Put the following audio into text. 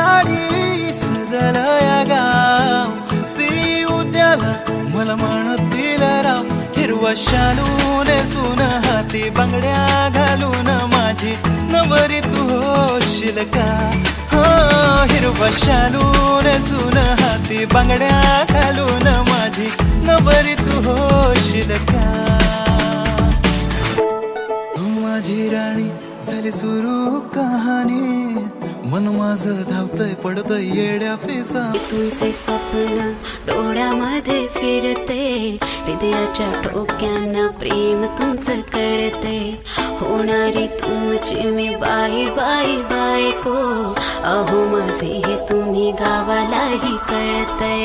साडी सजलं या गाव, ती उद्याला मला म्हणतील राव. हिरवा शालू नेसून हाती बांगड्या घालून माझी नवरी तू होशील का? हो, हिरवा शालू नेसून हाती बांगड्या घालून माझी नवरी तू होशील का? तू माझी राणी झाली सुरू कहाणी, मन माझं धावतय पडतय येड्या फेसा. तुमचे स्वप्न डोळ्यामध्ये फिरते, हृदयाच्या ठोक्यांना प्रेम तुमचं कळते. होणारी तुमची मी बाई बाई बायको, अहो माझे हे तुम्ही गावालाही कळतय.